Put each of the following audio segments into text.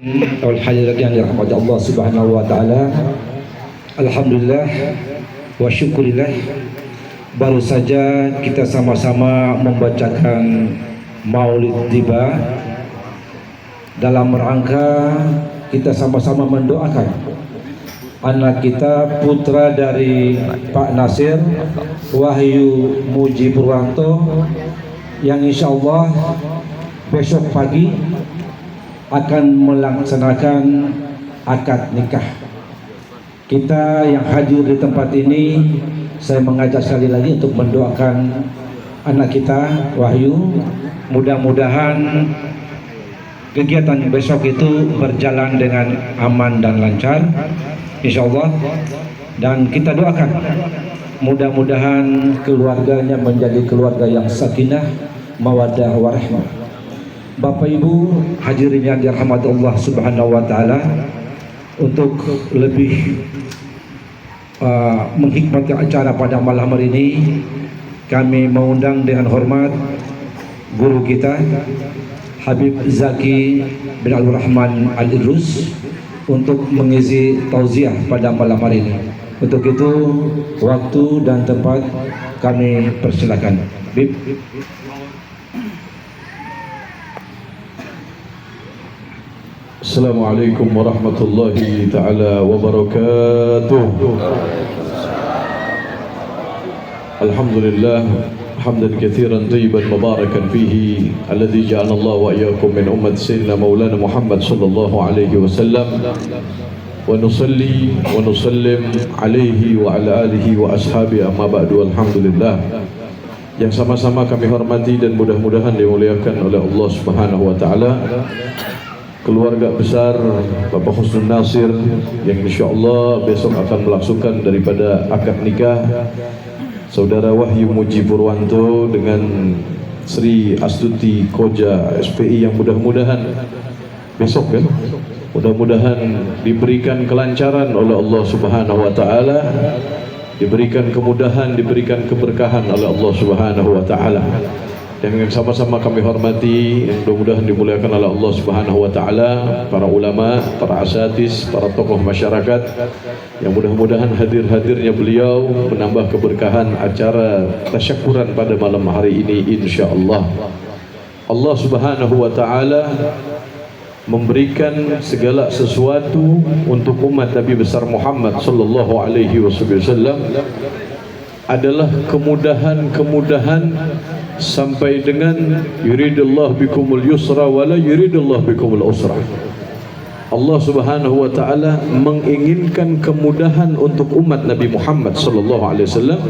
Wal hadirat yang dirahmati Allah Subhanahu wa taala. Alhamdulillah wa syukurillah, baru saja kita sama-sama membacakan Maulid Tiba dalam rangka kita sama-sama mendoakan anak kita, putra dari Pak Nasir, Wahyu Muji Purwanto, yang insya Allah besok pagi akan melaksanakan akad nikah. Kita yang hadir di tempat ini, saya mengajak sekali lagi untuk mendoakan anak kita Wahyu, mudah-mudahan kegiatan besok itu berjalan dengan aman dan lancar insya Allah, dan kita doakan mudah-mudahan keluarganya menjadi keluarga yang sakinah, mawaddah warahmah. Bapak Ibu hadirin yang dirahmati Allah Subhanahu wa taala, untuk lebih menghikmati acara pada malam hari ini, kami mengundang dengan hormat guru kita Habib Zaki bin Abdul Rahman Al-Idrus untuk mengisi tauziah pada malam hari ini. Untuk itu waktu dan tempat kami persilakan. Habib. Assalamualaikum warahmatullahi ta'ala wabarakatuh. Alhamdulillah hamdan kathiran tayyiban mubarakan fihi alladhi ja'alna Allah wa iyyakum min ummat sayyidina maulana Muhammad sallallahu alaihi wasallam, wa nusalli wa nusallim alaihi wa ala alihi wa ashabihi, amma ba'du. Alhamdulillah, yang sama-sama kami hormati dan mudah-mudahan dimuliakan oleh Allah Subhanahu wa taala, keluarga besar Bapak Husnul Nasir yang insyaAllah besok akan melangsungkan daripada akad nikah Saudara Wahyu Muji Purwanto dengan Sri Astuti Koja SPI, yang mudah-mudahan besok mudah-mudahan diberikan kelancaran oleh Allah Subhanahu wa taala, diberikan kemudahan, diberikan keberkahan oleh Allah Subhanahu wa taala. Dan yang sama-sama kami hormati, yang mudah-mudahan dimuliakan oleh Allah Subhanahu wa taala, para ulama, para asatidz, para tokoh masyarakat, yang mudah-mudahan hadir-hadirnya beliau menambah keberkahan acara tasyakuran pada malam hari ini insyaallah. Allah Subhanahu wa taala memberikan segala sesuatu untuk umat Nabi besar Muhammad sallallahu alaihi wasallam adalah kemudahan-kemudahan sampai dengan yuridullah bikumul yusra wala yuridullah bikumul usra. Allah Subhanahu wa taala menginginkan kemudahan untuk umat Nabi Muhammad sallallahu alaihi wasallam,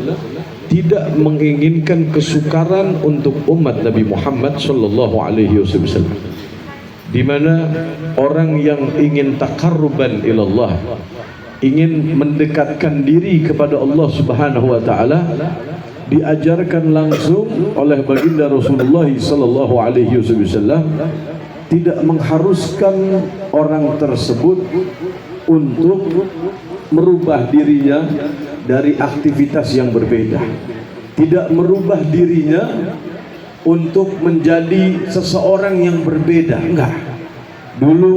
tidak menginginkan kesukaran untuk umat Nabi Muhammad sallallahu alaihi wasallam. Di mana orang yang ingin taqarruban ilallah, ingin mendekatkan diri kepada Allah Subhanahu wa taala, diajarkan langsung oleh baginda Rasulullah sallallahu alaihi wasallam, tidak mengharuskan orang tersebut untuk merubah dirinya dari aktivitas yang berbeda, tidak merubah dirinya untuk menjadi seseorang yang berbeda. Enggak. Dulu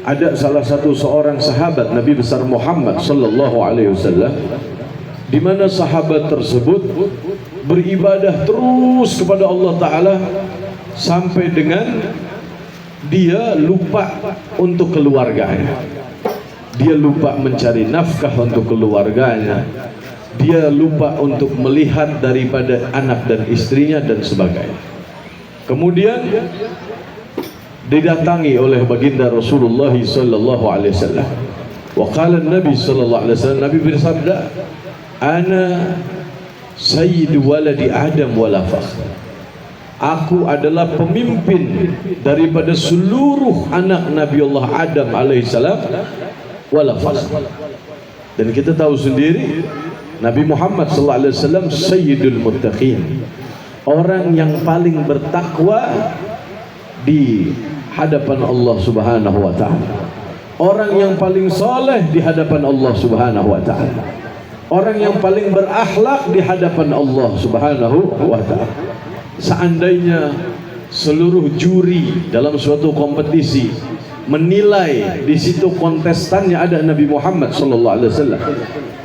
ada salah satu seorang sahabat Nabi besar Muhammad sallallahu alaihi wasallam, di mana sahabat tersebut beribadah terus kepada Allah taala sampai dengan dia lupa untuk keluarganya. Dia lupa mencari nafkah untuk keluarganya. Dia lupa untuk melihat daripada anak dan istrinya dan sebagainya. Kemudian didatangi oleh baginda Rasulullah sallallahu alaihi wasallam. Wa qala Nabi sallallahu alaihi wasallam, Nabi bersabda, "Ana sayyidu waladi Adam wala fakhr." Aku adalah pemimpin daripada seluruh anak Nabi Allah Adam alaihissalam wala fakhr. Dan kita tahu sendiri Nabi Muhammad sallallahu alaihi wasallam sayyidul muttaqin, orang yang paling bertakwa di hadapan Allah Subhanahu wa taala, orang yang paling soleh di hadapan Allah Subhanahu wa taala, orang yang paling berakhlak di hadapan Allah Subhanahu wa taala. Seandainya seluruh juri dalam suatu kompetisi menilai di situ kontestannya ada Nabi Muhammad sallallahu alaihi wasallam,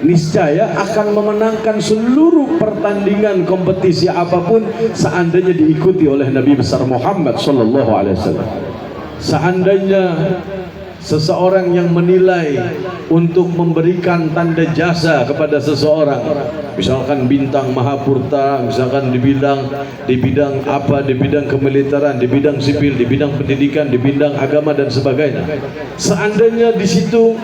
niscaya akan memenangkan seluruh pertandingan kompetisi apapun seandainya diikuti oleh Nabi besar Muhammad sallallahu alaihi wasallam. Seandainya seseorang yang menilai untuk memberikan tanda jasa kepada seseorang, misalkan bintang Mahapurta, misalkan di bidang apa, di bidang kemiliteran, di bidang sipil, di bidang pendidikan, di bidang agama dan sebagainya, seandainya di situ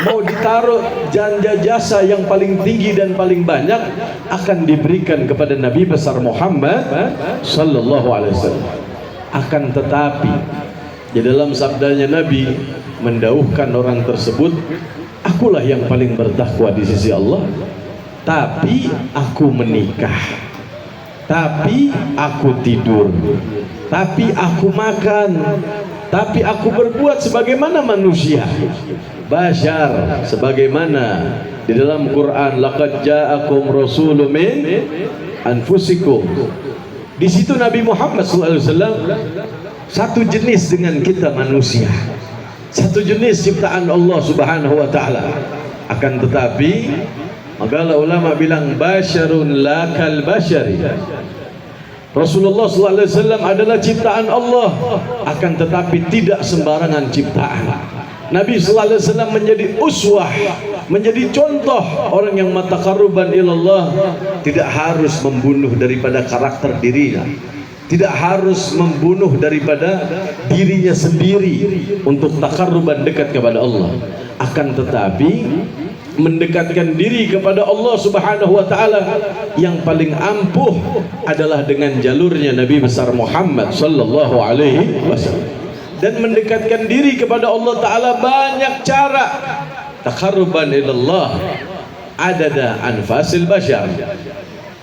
mau ditaruh janja jasa yang paling tinggi dan paling banyak, akan diberikan kepada Nabi besar Muhammad sallallahu alaihi wasallam. Akan tetapi di dalam sabdanya Nabi mendauhkan orang tersebut, akulah yang paling bertakwa di sisi Allah, tapi aku menikah, tapi aku tidur, tapi aku makan, tapi aku berbuat sebagaimana manusia, basyar, sebagaimana di dalam Quran, laqad ja'akum rasulun min anfusikum. Di situ Nabi Muhammad SAW satu jenis dengan kita manusia, satu jenis ciptaan Allah Subhanahu wa taala. Akan tetapi maka ulama bilang basyarun la kal basyari. Rasulullah SAW adalah ciptaan Allah, akan tetapi tidak sembarangan ciptaan. Nabi SAW menjadi uswah, menjadi contoh orang yang mataqarruban ilallah, tidak harus membunuh daripada karakter dirinya, tidak harus membunuh daripada dirinya sendiri untuk takarruban dekat kepada Allah, akan tetapi mendekatkan diri kepada Allah Subhanahu wa taala yang paling ampuh adalah dengan jalurnya Nabi besar Muhammad sallallahu alaihi wasallam. Dan mendekatkan diri kepada Allah taala banyak cara. Takarruban ilallah adada anfasil bashar.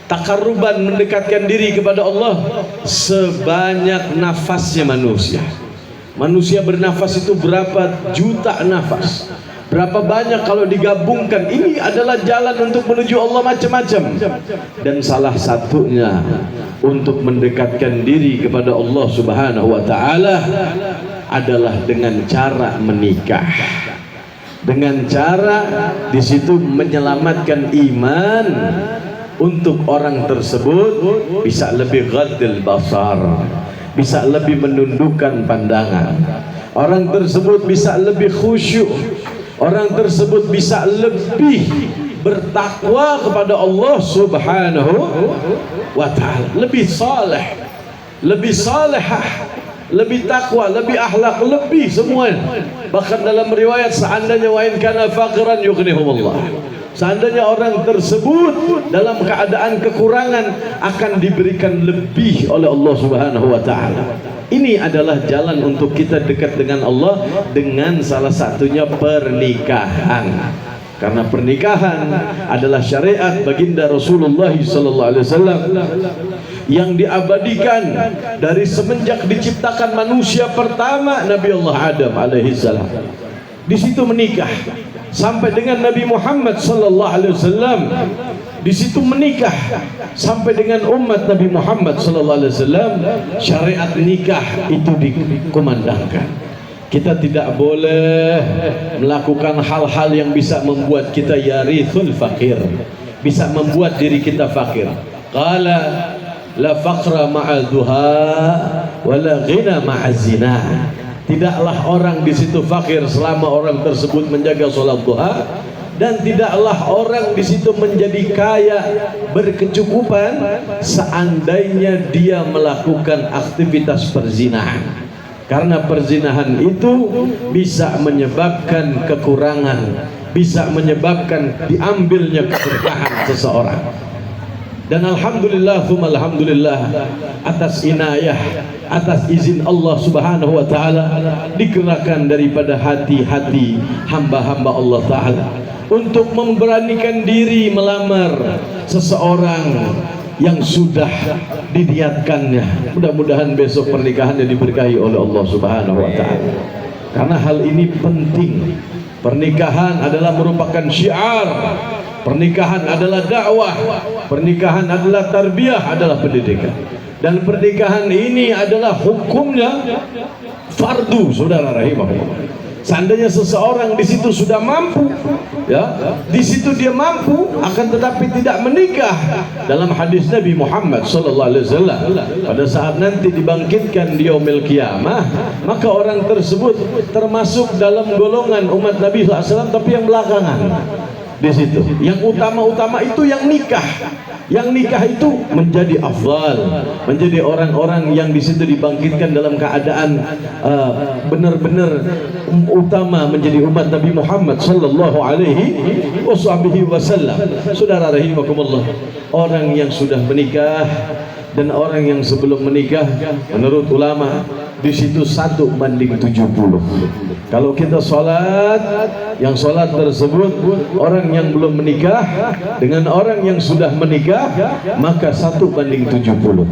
Takarruban mendekatkan diri kepada Allah sebanyak nafasnya manusia. Manusia bernafas itu berapa juta nafas, berapa banyak kalau digabungkan. Ini adalah jalan untuk menuju Allah macam-macam. Dan salah satunya untuk mendekatkan diri kepada Allah Subhanahu wa taala adalah dengan cara menikah. Dengan cara di situ menyelamatkan iman, untuk orang tersebut bisa lebih ghaddil basar, bisa lebih menundukkan pandangan, orang tersebut bisa lebih khusyuk, orang tersebut bisa lebih bertakwa kepada Allah Subhanahu wa ta'ala, lebih saleh, lebih salehah, lebih takwa, lebih akhlak, lebih semua. Bahkan dalam riwayat, seandainya wa in kana faqiran yughnihumullah, seandainya orang tersebut dalam keadaan kekurangan, akan diberikan lebih oleh Allah Subhanahu wa ta'ala. Ini adalah jalan untuk kita dekat dengan Allah, dengan salah satunya pernikahan. Karena pernikahan adalah syariat baginda Rasulullah sallallahu alaihi wasallam yang diabadikan dari semenjak diciptakan manusia pertama, Nabi Allah Adam alaihi salam. Di situ menikah sampai dengan Nabi Muhammad sallallahu alaihi wasallam, di situ menikah sampai dengan umat Nabi Muhammad sallallahu alaihi wasallam. Syariat nikah itu dikumandangkan. Kita tidak boleh melakukan hal-hal yang bisa membuat kita yarithul fakir, bisa membuat diri kita fakir. Qala la faqra ma'al duha wa la ghina ma'az zina. Tidaklah orang di situ fakir selama orang tersebut menjaga sholat duha, dan tidaklah orang di situ menjadi kaya berkecukupan seandainya dia melakukan aktivitas perzinahan. Karena perzinahan itu bisa menyebabkan kekurangan, bisa menyebabkan diambilnya keberkahan seseorang. Dan alhamdulillah, alhamdulillah, atas inayah, atas izin Allah Subhanahu wa ta'ala, digerakkan daripada hati-hati hamba-hamba Allah ta'ala untuk memberanikan diri melamar seseorang yang sudah diniatkannya. Mudah-mudahan besok pernikahannya diberkahi oleh Allah Subhanahu wa ta'ala. Karena hal ini penting. Pernikahan adalah merupakan syiar, pernikahan adalah dakwah, pernikahan adalah tarbiyah, adalah pendidikan. Dan pernikahan ini adalah hukumnya fardu, saudara rahimahullah. Seandainya seseorang di situ sudah mampu, ya, di situ dia mampu, akan tetapi tidak menikah, dalam hadis Nabi Muhammad sallallahu alaihi wasallam, pada saat nanti dibangkitkan di yaumil qiyamah, maka orang tersebut termasuk dalam golongan umat Nabi SAW, tapi yang belakangan. Di situ yang utama-utama itu yang nikah. Yang nikah itu menjadi afdal, menjadi orang-orang yang di situ dibangkitkan dalam keadaan benar-benar utama, menjadi umat Nabi Muhammad sallallahu alaihi wasallam. Saudara rahimakumullah, orang yang sudah menikah dan orang yang sebelum menikah, menurut ulama di situ 1:70. Kalau kita sholat, yang sholat tersebut orang yang belum menikah dengan orang yang sudah menikah, maka 1:70.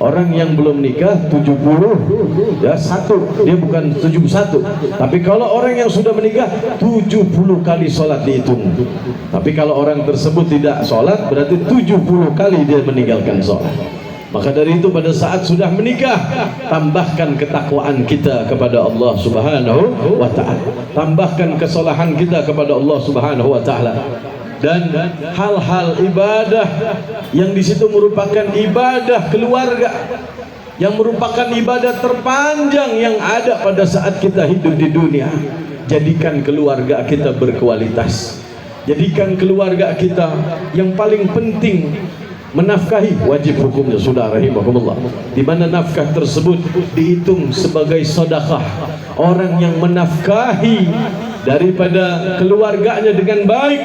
Orang yang belum nikah 70, ya 1, dia bukan 71. Tapi kalau orang yang sudah menikah 70 kali sholat dihitung. Tapi kalau orang tersebut tidak sholat, berarti 70 kali dia meninggalkan sholat. Maka dari itu pada saat sudah menikah, tambahkan ketakwaan kita kepada Allah Subhanahu wa ta'ala, tambahkan kesalahan kita kepada Allah Subhanahu wa ta'ala, dan hal-hal ibadah yang di situ merupakan ibadah keluarga, yang merupakan ibadah terpanjang yang ada pada saat kita hidup di dunia. Jadikan keluarga kita berkualitas, jadikan keluarga kita yang paling penting. Menafkahi wajib hukumnya, saudara rahimahumullah, di mana nafkah tersebut dihitung sebagai sedekah. Orang yang menafkahi daripada keluarganya dengan baik,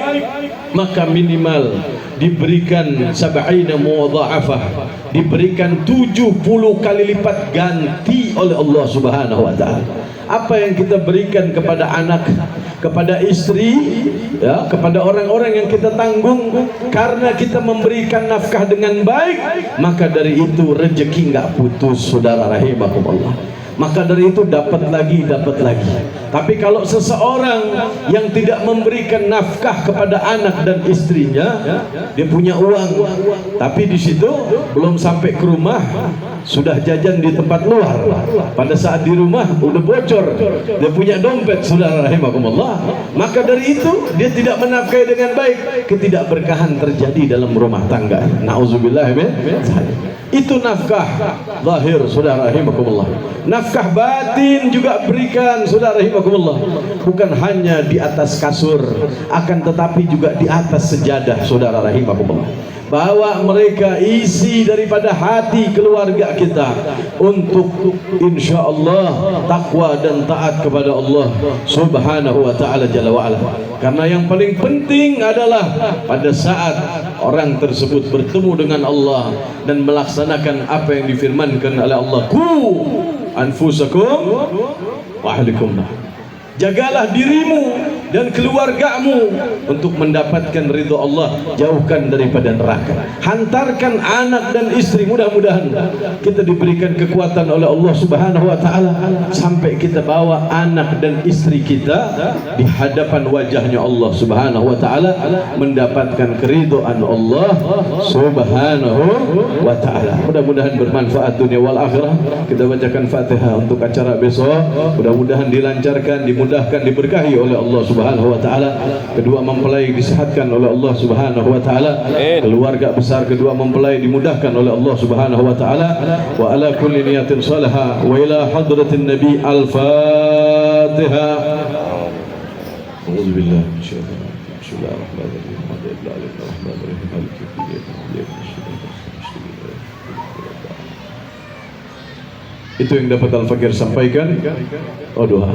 maka minimal diberikan 70 mudha'afah, diberikan 70 kali lipat ganti oleh Allah Subhanahu wa ta'ala. Apa yang kita berikan kepada anak, kepada istri, ya, kepada orang-orang yang kita tanggung, karena kita memberikan nafkah dengan baik, maka dari itu rezeki nggak putus, saudara rahimakumullah. Maka dari itu dapat lagi, dapat lagi. Tapi kalau seseorang yang tidak memberikan nafkah kepada anak dan istrinya, dia punya uang, tapi di situ belum sampai ke rumah sudah jajan di tempat luar. Pada saat di rumah udah bocor, dia punya dompet, saudara rahimakumullah. Maka dari itu dia tidak menafkahi dengan baik, ketidakberkahan terjadi dalam rumah tangga. Nauzubillah min dzalik. Itu nafkah zahir, saudara rahimakumullah. Nafkah batin juga berikan, saudara rahimakumullah. Bukan hanya di atas kasur, akan tetapi juga di atas sejadah, saudara rahimakumullah. Bawa mereka isi daripada hati keluarga kita untuk insyaallah takwa dan taat kepada Allah Subhanahu wa ta'ala jalla wa ala. Karena yang paling penting adalah pada saat orang tersebut bertemu dengan Allah dan melaksanakan apa yang difirmankan oleh Allah, ku anfusakum wa ahlikum. Jagalah dirimu dan keluargamu untuk mendapatkan ridha Allah, jauhkan daripada neraka. Hantarkan anak dan istri, mudah-mudahan kita diberikan kekuatan oleh Allah Subhanahu wa ta'ala sampai kita bawa anak dan istri kita di hadapan wajahnya Allah Subhanahu wa ta'ala, mendapatkan keridhaan Allah Subhanahu wa ta'ala. Mudah-mudahan bermanfaat dunia wal akhirah. Kita bacakan Fatihah untuk acara besok, mudah-mudahan dilancarkan, dimudahkan, diberkahi oleh Allah Subhanahu wa ta'ala. Kedua mempelai disehatkan oleh Allah Subhanahu wa ta'ala. Keluarga besar kedua mempelai dimudahkan oleh Allah Subhanahu wa ta'ala. Wa ala kulli niyatin salihah wa ila hadratin nabi al-Fatihah. A'udzu billahi minasyaitonir rajim. Bismillahirrahmanirrahim. Alhamdulillahirrahmanirrahim. Maliki yaumiddin. Itu yang dapat Al-Fakir sampaikan. Oh, doa.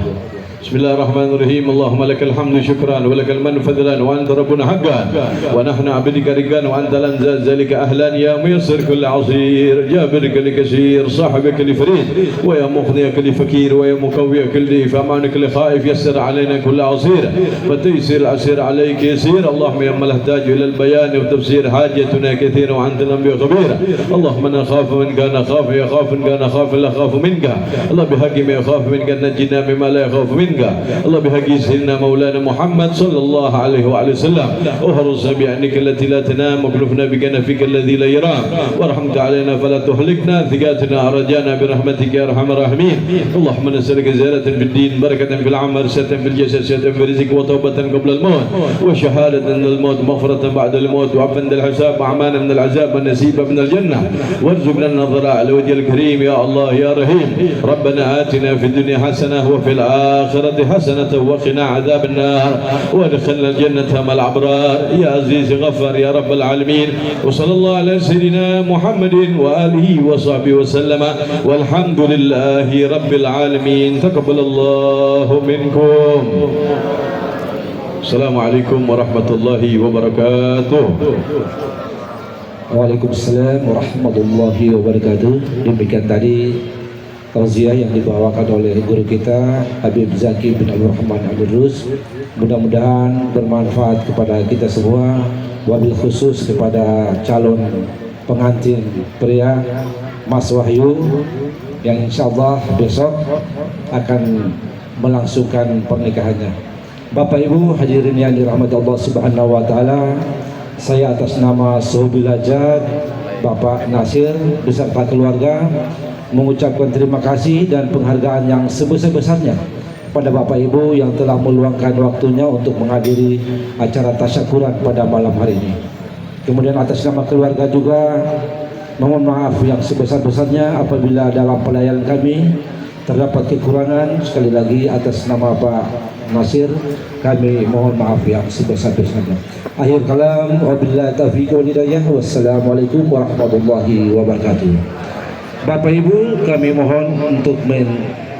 Bismillahirrahmanirrahim. Allahumma lakal hamdu syukran wa lakal man fadlan wa anta rabbuna haqqan wa nahnu abdika rigan wa anta lan zalika ahlan ya muyassir kulli asir jabirka li kasir sahibaka li farid wa ya muqdiyaka li fakir wa ya muqawwiyaka li famanaka li khaif yassir alaina kulli asir fataysir asir alayka yasir. Allahumma ya man ihtaju ila al-bayan wa tafsir hajatuna kathira wa anta nabiy khabira. Allahumma nakhafu man kana khafa ya khafun kana khafan la khafu minka. Allah bihaqqi ma yakhafu minka najina mimma la yakhafu minka. bangga. Allah bihaqi sayyidina maulana Muhammad sallallahu alaihi wa sallam. Uhruz bi'annika allati la tanam wa qulubna bika nafika alladhi la yaram. Warhamta alaina fala tuhlikna thiqatina arjana birahmatika ya arhamar rahimin. Allahumma nas'aluka ziyaratan fid din, barakatan fil amal, satan fil jasad, satan fil rizq wa taubatan qabla al-maut wa shahadatan al-maut, maghfiratan ba'da al-maut wa 'afwan dal hisab wa amana min al-'azab wa nasiba min al-jannah. Warzuqna an-nadhara 'ala wajhil karim ya Allah ya Rahim. Rabbana atina fid dunya hasanah wa fil akhirati hasanah wa qina 'adzaban nar wa adkhilna al-jannata ma'al abrar ya aziz ghaffar ya rabbal alamin. Wa sallallahu ala sayyidina Muhammadin wa alihi wa sahbihi wa sallama walhamdulillahi rabbil alamin. Taqabbalallahu minkum. Assalamualaikum warahmatullahi wabarakatuh. Waalaikumsalam warahmatullahi wabarakatuh. Demikian tadi tausiah yang dibawakan oleh guru kita Habib Zaki bin Abdul Rahman Al-Idrus. Mudah-mudahan bermanfaat kepada kita semua, wabil khusus kepada calon pengantin pria Mas Wahyu yang insyaallah besok akan melangsungkan pernikahannya. Bapak Ibu hadirin yang dirahmati Allah Subhanahu wa taala, saya atas nama Sohbil Hajat Bapak Nasir beserta keluarga mengucapkan terima kasih dan penghargaan yang sebesar-besarnya pada Bapak Ibu yang telah meluangkan waktunya untuk menghadiri acara tasyakuran pada malam hari ini. Kemudian atas nama keluarga juga mohon maaf yang sebesar-besarnya apabila dalam pelayanan kami terdapat kekurangan. Sekali lagi atas nama Pak Nasir kami mohon maaf yang sebesar-besarnya. Akhir kalam, wabillahi taufiq wal hidayah. Wassalamualaikum warahmatullahi wabarakatuh. Bapak Ibu kami mohon untuk